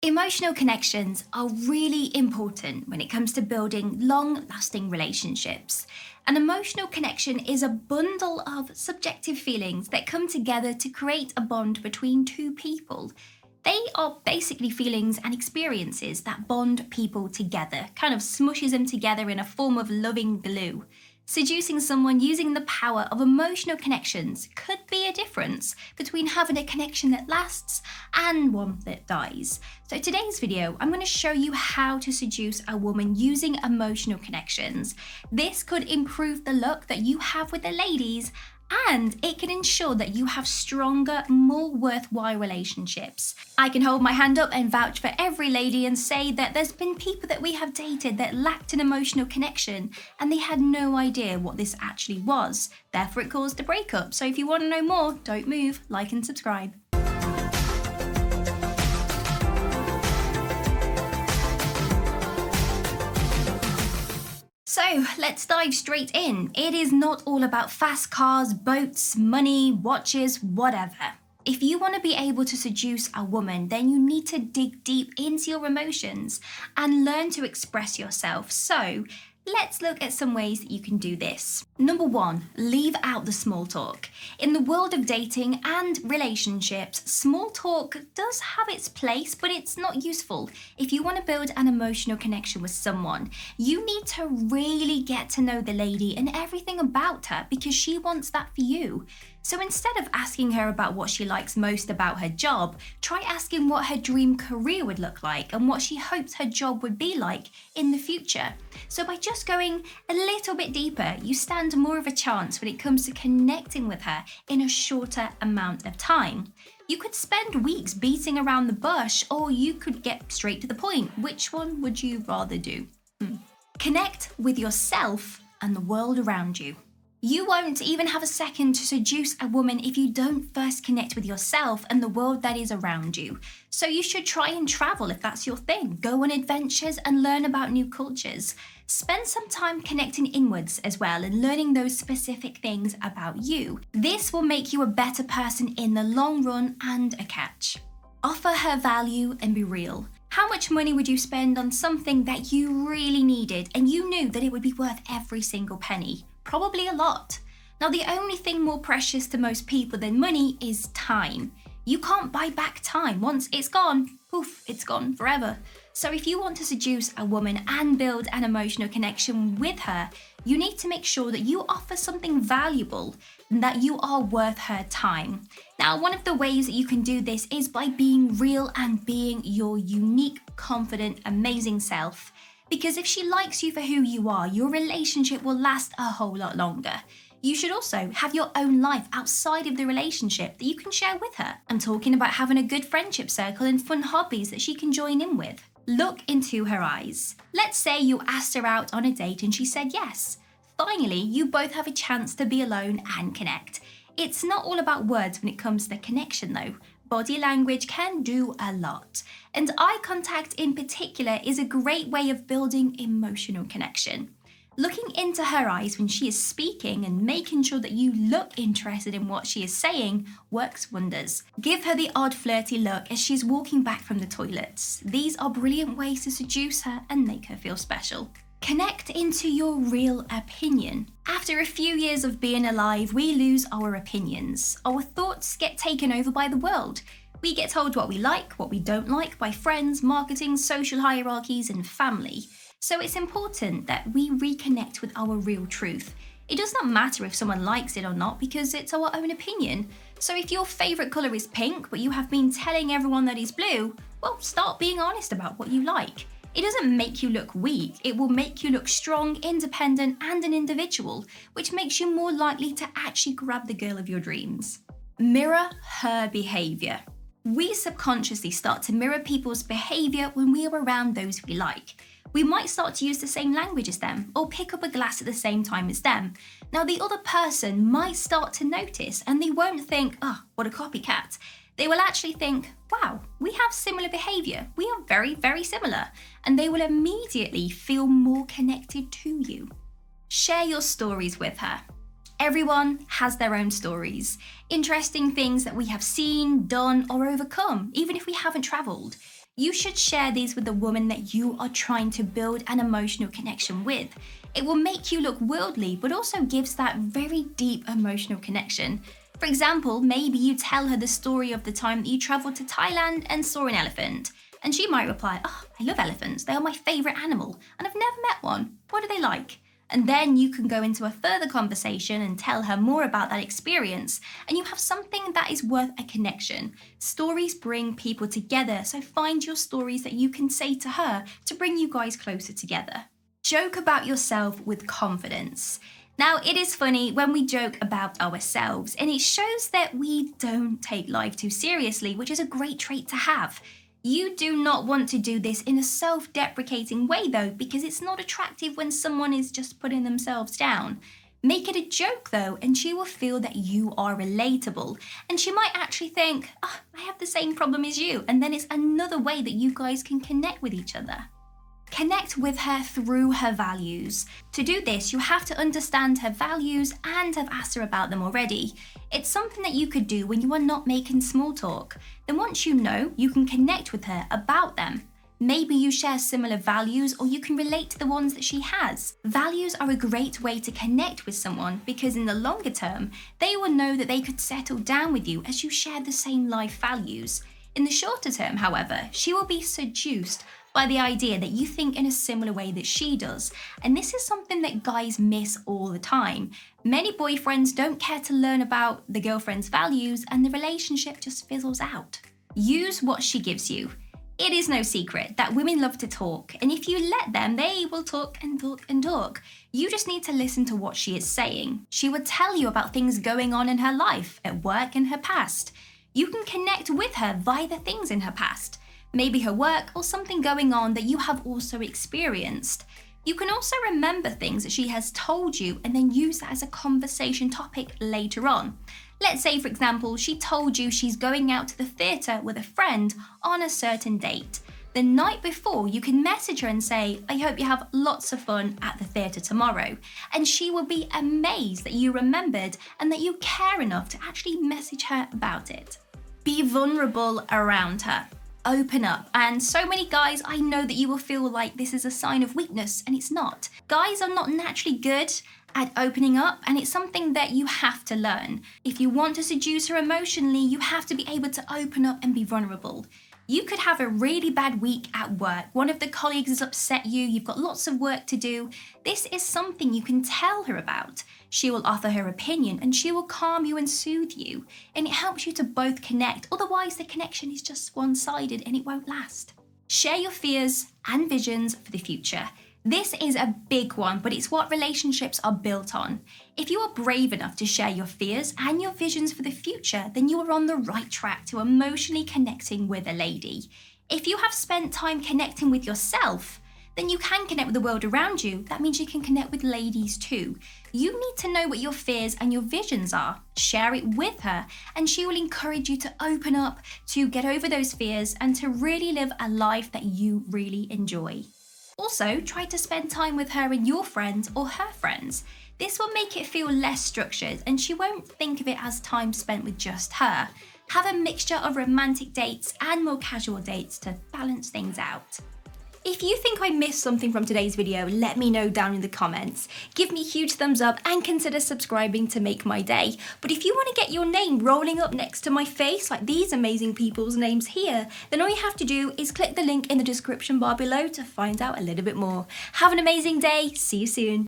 Emotional connections are really important when it comes to building long lasting relationships. An emotional connection is a bundle of subjective feelings that come together to create a bond between two people. They are basically feelings and experiences that bond people together, kind of smushes them together in a form of loving glue. Seducing someone using the power of emotional connections could be a difference between having a connection that lasts and one that dies. So today's video, I'm going to show you how to seduce a woman using emotional connections. This could improve the luck that you have with the ladies, and it can ensure that you have stronger, more worthwhile relationships. I can hold my hand up and vouch for every lady and say that there's been people that we have dated that lacked an emotional connection and they had no idea what this actually was. Therefore, it caused a breakup. So if you want to know more, don't move, like and subscribe. So let's dive straight in. It is not all about fast cars, boats, money, watches, whatever. If you want to be able to seduce a woman, then you need to dig deep into your emotions and learn to express yourself. So let's look at some ways that you can do this. Number one, leave out the small talk. In the world of dating and relationships, small talk does have its place, but it's not useful. If you want to build an emotional connection with someone, you need to really get to know the lady and everything about her because she wants that for you. So instead of asking her about what she likes most about her job, try asking what her dream career would look like and what she hopes her job would be like in the future. So by just going a little bit deeper, you stand more of a chance when it comes to connecting with her in a shorter amount of time. You could spend weeks beating around the bush, or you could get straight to the point. Which one would you rather do? Connect with yourself and the world around you. You won't even have a second to seduce a woman if you don't first connect with yourself and the world that is around you. So you should try and travel if that's your thing. Go on adventures and learn about new cultures. Spend some time connecting inwards as well and learning those specific things about you. This will make you a better person in the long run and a catch. Offer her value and be real. How much money would you spend on something that you really needed and you knew that it would be worth every single penny? Probably a lot. Now, the only thing more precious to most people than money is time. You can't buy back time. Once it's gone, poof, it's gone forever. So if you want to seduce a woman and build an emotional connection with her, you need to make sure that you offer something valuable and that you are worth her time. Now, one of the ways that you can do this is by being real and being your unique, confident, amazing self. Because if she likes you for who you are, your relationship will last a whole lot longer. You should also have your own life outside of the relationship that you can share with her. I'm talking about having a good friendship circle and fun hobbies that she can join in with. Look into her eyes. Let's say you asked her out on a date and she said yes. Finally, you both have a chance to be alone and connect. It's not all about words when it comes to the connection though. Body language can do a lot. And eye contact in particular is a great way of building emotional connection. Looking into her eyes when she is speaking and making sure that you look interested in what she is saying works wonders. Give her the odd flirty look as she's walking back from the toilets. These are brilliant ways to seduce her and make her feel special. Connect into your real opinion. After a few years of being alive, we lose our opinions. Our thoughts get taken over by the world. We get told what we like, what we don't like by friends, marketing, social hierarchies, and family. So it's important that we reconnect with our real truth. It does not matter if someone likes it or not because it's our own opinion. So if your favourite colour is pink, but you have been telling everyone that it's blue, well, start being honest about what you like. It doesn't make you look weak, it will make you look strong, independent, and an individual, which makes you more likely to actually grab the girl of your dreams. Mirror her behaviour. We subconsciously start to mirror people's behaviour when we are around those we like. We might start to use the same language as them, or pick up a glass at the same time as them. Now, the other person might start to notice, and they won't think, oh, what a copycat. They will actually think, wow, we have similar behaviour. We are very, very similar. And they will immediately feel more connected to you. Share your stories with her. Everyone has their own stories, interesting things that we have seen, done, or overcome, even if we haven't travelled. You should share these with the woman that you are trying to build an emotional connection with. It will make you look worldly, but also gives that very deep emotional connection. For example, maybe you tell her the story of the time that you traveled to Thailand and saw an elephant. And she might reply, "Oh, I love elephants. They are my favourite animal, and I've never met one. What are they like?" And then you can go into a further conversation and tell her more about that experience, and you have something that is worth a connection. Stories bring people together, so find your stories that you can say to her to bring you guys closer together. Joke about yourself with confidence. Now, it is funny when we joke about ourselves, and it shows that we don't take life too seriously, which is a great trait to have. You do not want to do this in a self-deprecating way though, because it's not attractive when someone is just putting themselves down. Make it a joke though, and she will feel that you are relatable. And she might actually think, "Oh, I have the same problem as you." And then it's another way that you guys can connect with each other. Connect with her through her values. To do this, you have to understand her values and have asked her about them already. It's something that you could do when you are not making small talk. Then once you know, you can connect with her about them. Maybe you share similar values, or you can relate to the ones that she has. Values are a great way to connect with someone because in the longer term, they will know that they could settle down with you as you share the same life values. In the shorter term, however, she will be seduced by the idea that you think in a similar way that she does. And this is something that guys miss all the time. Many boyfriends don't care to learn about the girlfriend's values, and the relationship just fizzles out. Use what she gives you. It is no secret that women love to talk, and if you let them, they will talk and talk and talk. You just need to listen to what she is saying. She will tell you about things going on in her life, at work, and her past. You can connect with her via the things in her past. Maybe her work or something going on that you have also experienced. You can also remember things that she has told you and then use that as a conversation topic later on. Let's say, for example, she told you she's going out to the theatre with a friend on a certain date. The night before, you can message her and say, "I hope you have lots of fun at the theatre tomorrow." And she will be amazed that you remembered and that you care enough to actually message her about it. Be vulnerable around her. Open up. And so many guys, I know that you will feel like this is a sign of weakness, and it's not. Guys are not naturally good at opening up, and it's something that you have to learn. If you want to seduce her emotionally, you have to be able to open up and be vulnerable. You could have a really bad week at work. One of the colleagues has upset you. You've got lots of work to do. This is something you can tell her about. She will offer her opinion and she will calm you and soothe you. And it helps you to both connect. Otherwise, the connection is just one-sided and it won't last. Share your fears and visions for the future. This is a big one, but it's what relationships are built on. If you are brave enough to share your fears and your visions for the future, then you are on the right track to emotionally connecting with a lady. If you have spent time connecting with yourself, then you can connect with the world around you. That means you can connect with ladies too. You need to know what your fears and your visions are. Share it with her, and she will encourage you to open up, to get over those fears, and to really live a life that you really enjoy. Also, try to spend time with her and your friends or her friends. This will make it feel less structured and she won't think of it as time spent with just her. Have a mixture of romantic dates and more casual dates to balance things out. If you think I missed something from today's video, let me know down in the comments. Give me a huge thumbs up and consider subscribing to make my day. But if you want to get your name rolling up next to my face, like these amazing people's names here, then all you have to do is click the link in the description bar below to find out a little bit more. Have an amazing day. See you soon.